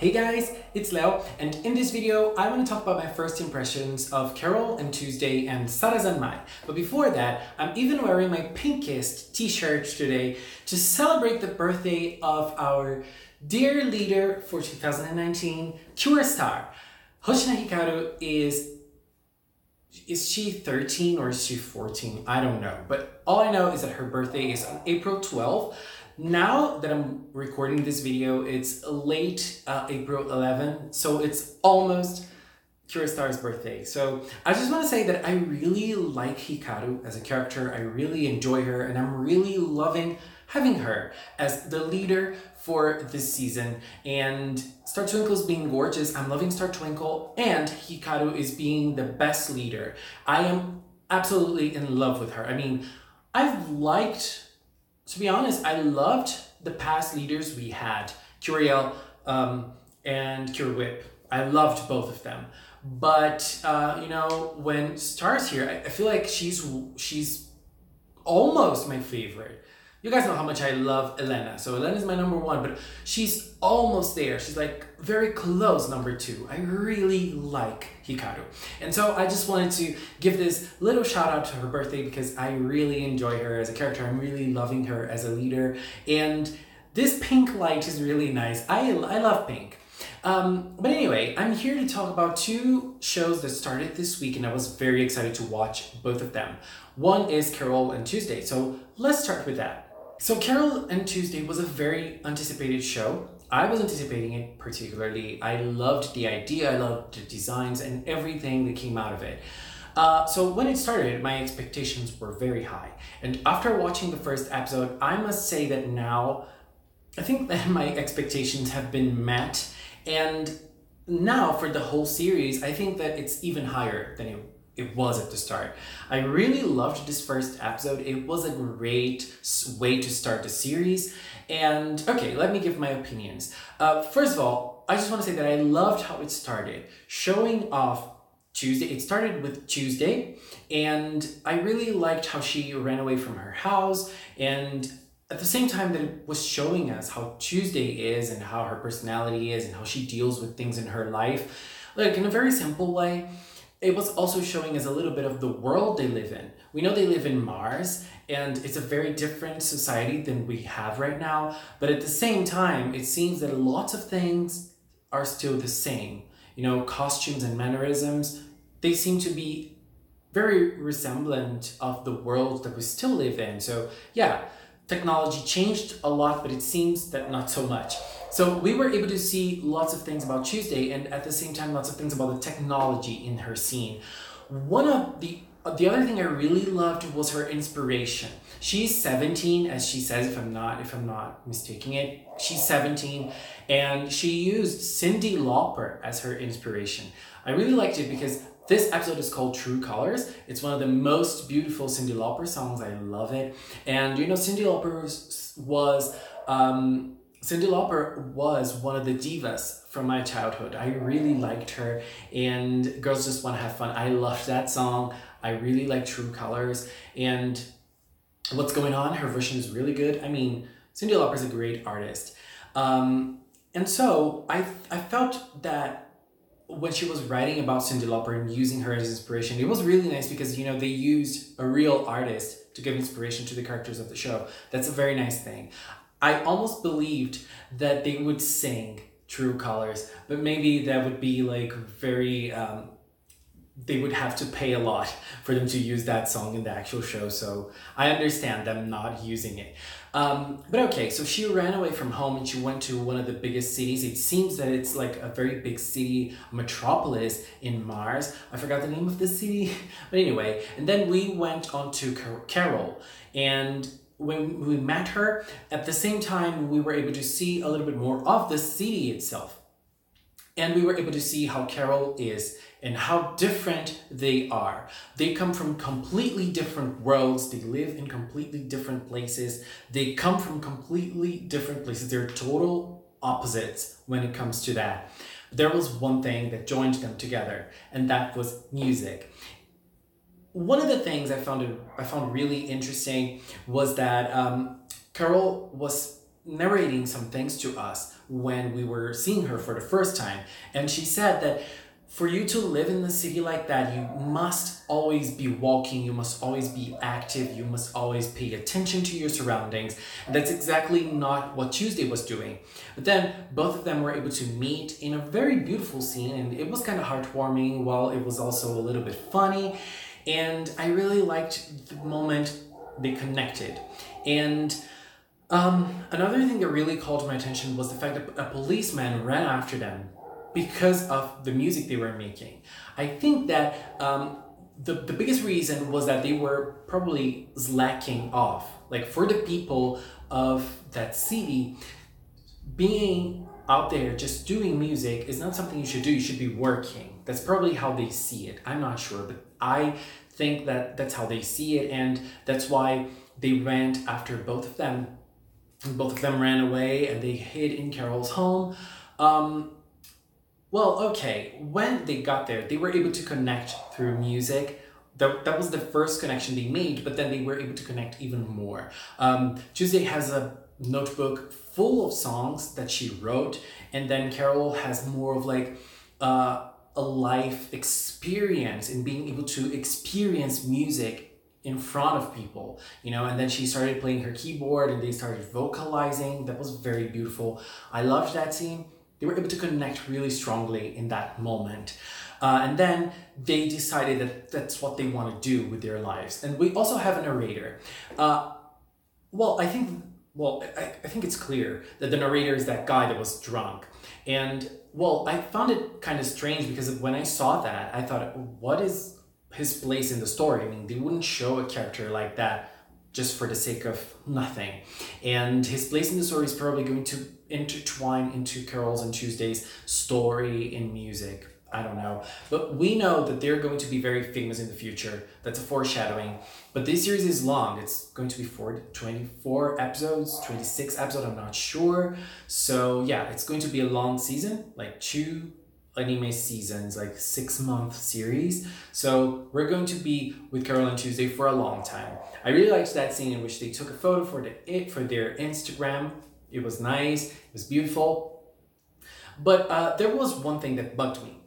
Hey guys, it's Leo, and in this video I want to talk about my first impressions of Carole and Tuesday and Sarazanmai. But before that, I'm even wearing my pinkest t-shirt today to celebrate the birthday of our dear leader for 2019, Cure Star. Hoshina Hikaru is she 13 or is she 14? I don't know, but all I know is that her birthday is on April 12th. Now that I'm recording this video, it's late April 11, so it's almost Cure Star's birthday. So I just want to say that I really like Hikaru as a character. I really enjoy her, and I'm really loving having her as the leader for this season. And Star Twinkle's being gorgeous. I'm loving Star Twinkle, and Hikaru is being the best leader. I am absolutely in love with her. I mean, to be honest, I loved the past leaders we had, Carole and Cure Whip. I loved both of them. But, you know, when Star's here, I feel like she's almost my favorite. You guys know how much I love Elena, so Elena's my number one, but she's almost there. She's like very close number two. I really like Hikaru. And so I just wanted to give this little shout out to her birthday because I really enjoy her as a character. I'm really loving her as a leader. And this pink light is really nice. I love pink. But anyway, I'm here to talk about two shows that started this week and I was very excited to watch both of them. One is Carole and Tuesday, so let's start with that. So Carole and Tuesday was a very anticipated show. I was anticipating it particularly. I loved the idea, I loved the designs and everything that came out of it. So when it started, my expectations were very high. And after watching the first episode, I must say that now, I think that my expectations have been met. And now for the whole series, I think that it's even higher than it was at the start. I really loved this first episode. It was a great way to start the series. And okay, let me give my opinions. First of all, I just want to say that I loved how it started. Showing off Tuesday. It started with Tuesday, and I really liked how she ran away from her house, and at the same time that it was showing us how Tuesday is and how her personality is and how she deals with things in her life, like in a very simple way. It was also showing us a little bit of the world they live in. We know they live in Mars, and it's a very different society than we have right now. But at the same time, it seems that lots of things are still the same. You know, costumes and mannerisms, they seem to be very resemblant of the world that we still live in. So yeah, technology changed a lot, but it seems that not so much. So we were able to see lots of things about Tuesday and at the same time lots of things about the technology in her scene. One of the other thing I really loved was her inspiration. She's 17, as she says, if I'm not mistaking it. She's 17, and she used Cyndi Lauper as her inspiration. I really liked it because this episode is called True Colors. It's one of the most beautiful Cyndi Lauper songs. I love it. And you know, Cyndi Lauper was one of the divas from my childhood. I really liked her, and Girls Just Wanna Have Fun. I loved that song. I really like True Colors, and What's Going On, her version is really good. I mean, Cyndi Lauper's a great artist. And so I felt that when she was writing about Cyndi Lauper and using her as inspiration, it was really nice because, you know, they used a real artist to give inspiration to the characters of the show. That's a very nice thing. I almost believed that they would sing True Colors, but maybe that would be like very, they would have to pay a lot for them to use that song in the actual show, so I understand them not using it. But okay, so she ran away from home and she went to one of the biggest cities. It seems that it's like a very big city, metropolis in Mars. I forgot the name of the city, but anyway. And then we went on to Carole, and when we met her, at the same time, we were able to see a little bit more of the city itself. And we were able to see how Carole is and how different they are. They come from completely different worlds. They live in completely different places. They come from completely different places. They're total opposites when it comes to that. There was one thing that joined them together, and that was music. One of the things I found really interesting was that Carole was narrating some things to us when we were seeing her for the first time. And she said that for you to live in the city like that, you must always be walking, you must always be active, you must always pay attention to your surroundings. And that's exactly not what Tuesday was doing. But then both of them were able to meet in a very beautiful scene, and it was kind of heartwarming while it was also a little bit funny. And I really liked the moment they connected. And another thing that really called my attention was the fact that a policeman ran after them because of the music they were making. I think that the biggest reason was that they were probably slacking off. Like, for the people of that city, being out there just doing music is not something you should do. You should be working. That's probably how they see it. I'm not sure, but I think that that's how they see it, and that's why they ran after both of them. Both of them ran away and they hid in Carole's home. Well, okay, when they got there, they were able to connect through music. That was the first connection they made, but then they were able to connect even more. Tuesday has a notebook full of songs that she wrote, and then Carole has more of like a life experience in being able to experience music in front of people, you know, and then she started playing her keyboard and they started vocalizing. That was very beautiful. I loved that scene. They were able to connect really strongly in that moment. And then they decided that that's what they want to do with their lives. And we also have a narrator. I think it's clear that the narrator is that guy that was drunk. And well, I found it kind of strange because when I saw that, I thought, what is his place in the story? I mean, they wouldn't show a character like that just for the sake of nothing. And his place in the story is probably going to intertwine into Carole's and Tuesday's story in music. I don't know. But we know that they're going to be very famous in the future. That's a foreshadowing. But this series is long. It's going to be 24 episodes, 26 episodes, I'm not sure. So yeah, it's going to be a long season, like 2 anime seasons, like 6-month series. So we're going to be with Carole and Tuesday for a long time. I really liked that scene in which they took a photo for their Instagram. It was nice, it was beautiful. But there was one thing that bugged me.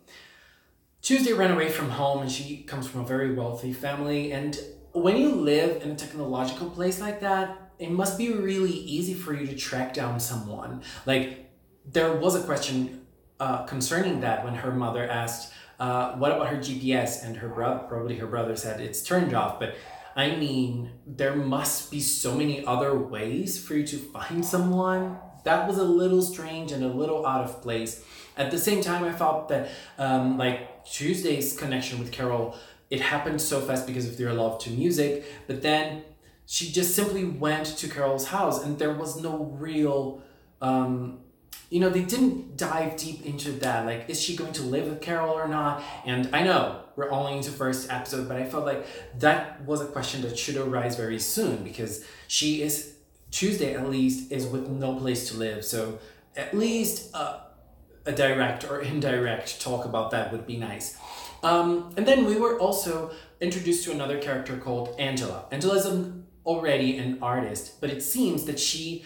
Tuesday ran away from home, and she comes from a very wealthy family. And when you live in a technological place like that, it must be really easy for you to track down someone. Like, there was a question concerning that when her mother asked, what about her GPS? And her brother said it's turned off. But I mean, there must be so many other ways for you to find someone. That was a little strange and a little out of place. At the same time, I felt that like Tuesday's connection with Carole, it happened so fast because of their love to music, but then she just simply went to Carole's house and there was no real, they didn't dive deep into that. Like, is she going to live with Carole or not? And I know we're only into first episode, but I felt like that was a question that should arise very soon because Tuesday at least is with no place to live. So at least a direct or indirect talk about that would be nice. And then we were also introduced to another character called Angela. Angela is already an artist, but it seems that she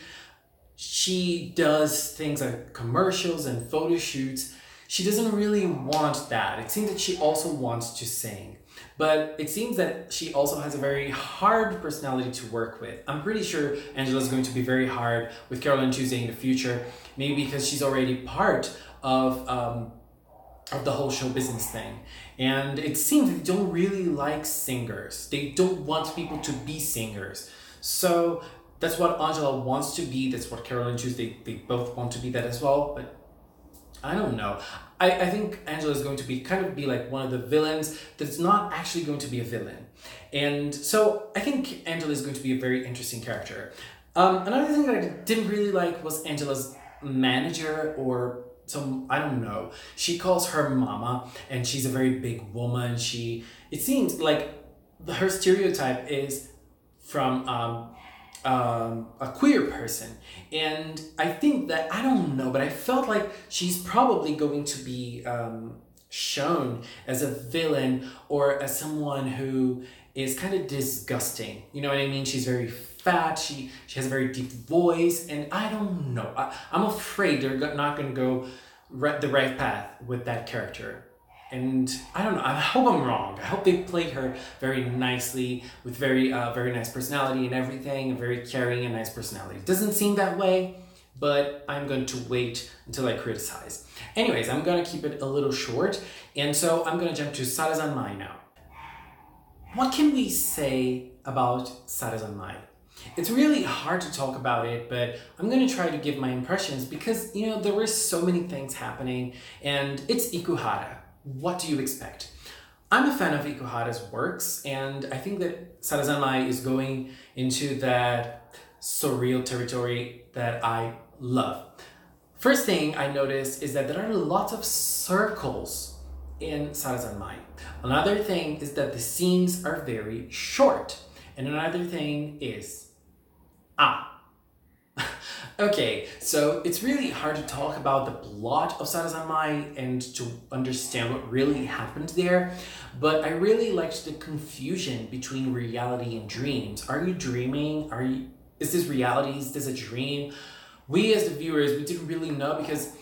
does things like commercials and photo shoots. She doesn't really want that. It seems that she also wants to sing. But it seems that she also has a very hard personality to work with. I'm pretty sure Angela's going to be very hard with Carole and Tuesday in the future. Maybe because she's already part of the whole show business thing. And it seems they don't really like singers. They don't want people to be singers. So that's what Angela wants to be. That's what Carole and Tuesday, they both want to be that as well. But I don't know. I think Angela is going to be like one of the villains that's not actually going to be a villain. And so I think Angela is going to be a very interesting character. Another thing that I didn't really like was Angela's manager or I don't know. She calls her mama and she's a very big woman. It seems like her stereotype is from a queer person. And I think that, I don't know, but I felt like she's probably going to be shown as a villain or as someone who is kind of disgusting. You know what I mean? She's very fat, she has a very deep voice, and I don't know. I'm afraid they're not going to go the right path with that character. And I don't know, I hope I'm wrong. I hope they played her very nicely with very nice personality and everything, very caring and nice personality. It doesn't seem that way, but I'm going to wait until I criticize. Anyways, I'm going to keep it a little short, and so I'm going to jump to Sarazanmai now. What can we say about Sarazanmai? It's really hard to talk about it, but I'm going to try to give my impressions because, you know, there were so many things happening, and it's Ikuhara. What do you expect? I'm a fan of Ikuhara's works, and I think that Sarazanmai is going into that surreal territory that I love. First thing I noticed is that there are lots of circles in Sarazanmai. Another thing is that the scenes are very short. And another thing is, okay, so it's really hard to talk about the plot of Sarazanmai and to understand what really happened there, but I really liked the confusion between reality and dreams. Are you dreaming? Is this reality? Is this a dream? We as the viewers, we didn't really know because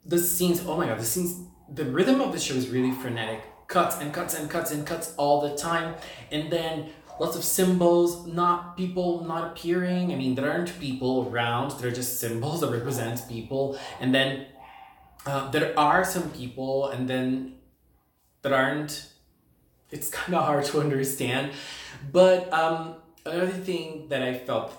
the scenes, oh my god, the rhythm of the show is really frenetic. Cuts and cuts and cuts and cuts all the time, and then lots of symbols, not people not appearing. I mean, there aren't people around, they're just symbols that represent people. And then there are some people, and then there aren't. It's kind of hard to understand. But another thing that I felt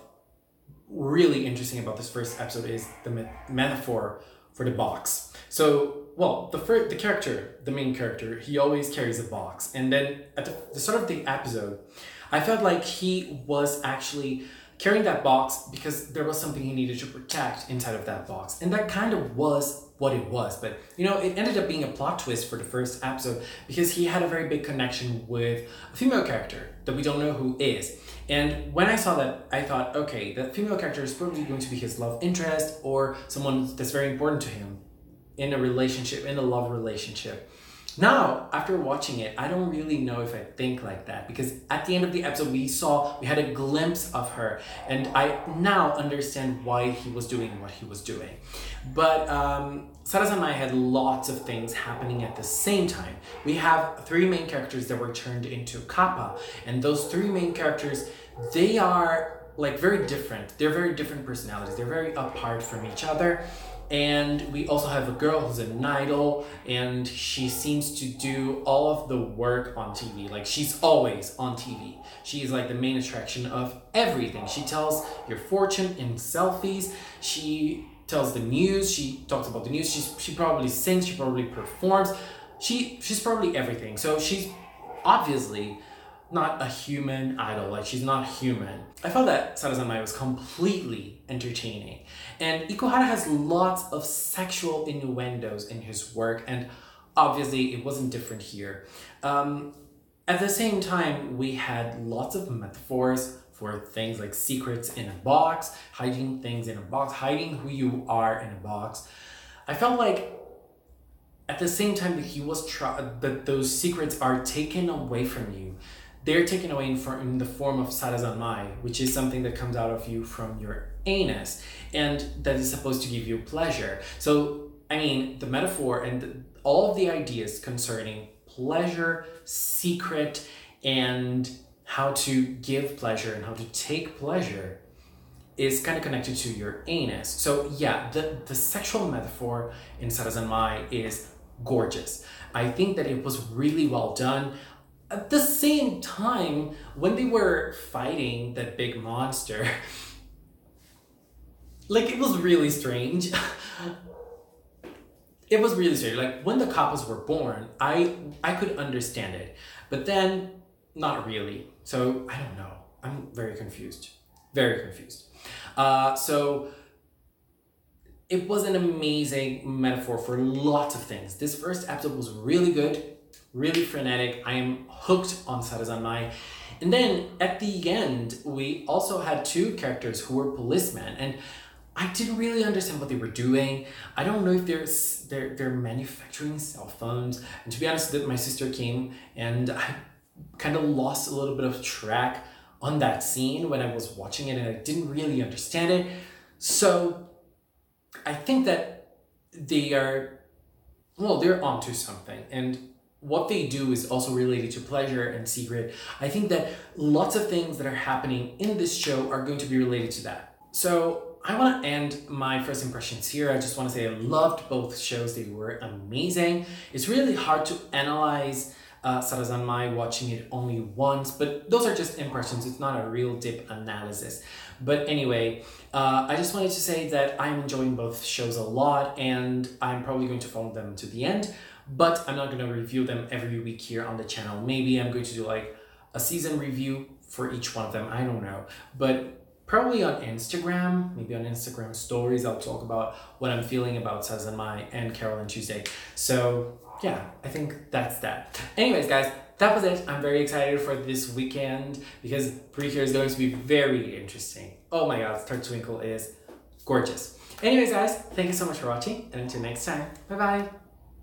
really interesting about this first episode is the metaphor for the box. So, well, the main character, he always carries a box. And then at the start of the episode, I felt like he was actually carrying that box because there was something he needed to protect inside of that box. And that kind of was what it was. But, you know, it ended up being a plot twist for the first episode because he had a very big connection with a female character that we don't know who is. And when I saw that, I thought, okay, that female character is probably going to be his love interest or someone that's very important to him in a relationship, in a love relationship. Now, after watching it, I don't really know if I think like that because at the end of the episode, we had a glimpse of her, and I now understand why he was doing what he was doing. But Sarazanmai had lots of things happening at the same time. We have three main characters that were turned into kappa, and those three main characters, they are like very different. They're very different personalities. They're very apart from each other. And we also have a girl who's an idol, and she seems to do all of the work on TV. Like, she's always on TV. She is like the main attraction of everything. She tells your fortune in selfies. She tells the news. She talks about the news. She probably sings. She probably performs. She's probably everything. So she's obviously not a human idol, like she's not human. I felt that Sarazanmai was completely entertaining. And Ikuhara has lots of sexual innuendos in his work, and obviously it wasn't different here. At the same time, we had lots of metaphors for things like secrets in a box, hiding things in a box, hiding who you are in a box. I felt like at the same time that those secrets are taken away from you, they're taken away in the form of Sarazanmai, which is something that comes out of you from your anus, and that is supposed to give you pleasure. So, I mean, the metaphor and all of the ideas concerning pleasure, secret, and how to give pleasure and how to take pleasure is kind of connected to your anus. So yeah, the sexual metaphor in Sarazanmai is gorgeous. I think that it was really well done. At the same time, when they were fighting that big monster, like, it was really strange. It was really strange. Like, when the kappas were born, I could understand it, but then not really. So I don't know. I'm very confused. Very confused. So it was an amazing metaphor for lots of things. This first episode was really good. Really frenetic. I am hooked on Sarazanmai. And then at the end, we also had two characters who were policemen, and I didn't really understand what they were doing. I don't know if they're manufacturing cell phones. And to be honest, my sister came, and kind of lost a little bit of track on that scene when I was watching it, and I didn't really understand it. So I think that they're onto something, and what they do is also related to pleasure and secret. I think that lots of things that are happening in this show are going to be related to that. So I want to end my first impressions here. I just want to say I loved both shows. They were amazing. It's really hard to analyze Sarazanmai watching it only once, but those are just impressions. It's not a real deep analysis. But anyway, I just wanted to say that I'm enjoying both shows a lot, and I'm probably going to follow them to the end, but I'm not going to review them every week here on the channel. Maybe I'm going to do like a season review for each one of them. I don't know, but probably on Instagram, maybe on Instagram stories, I'll talk about what I'm feeling about Sarazanmai and Carole and Tuesday. So yeah, I think that's that. Anyways, guys, that was it. I'm very excited for this weekend because Pre-Care is going to be very interesting. Oh my god, Star Twinkle is gorgeous. Anyways, guys, thank you so much for watching, and until next time, bye-bye.